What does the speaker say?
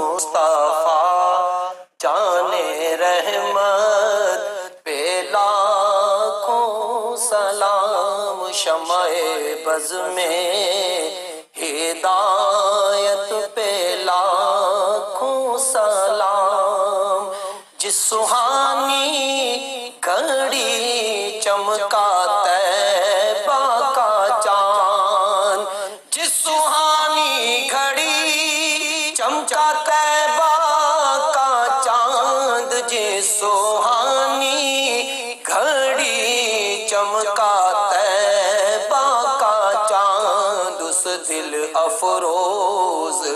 مصطفیٰ جانے رحمت پہ لاکھوں سلام، شمع بز میں ہدایت پہ لاکھوں سلام، جس سہانی گھڑی چمکا طیبہ کا چاند، جس سہانی گھڑی چمکا طیبہ کا چاند، جس سہانی گھڑی چمکا طیبہ کا چاند، اس دل افروز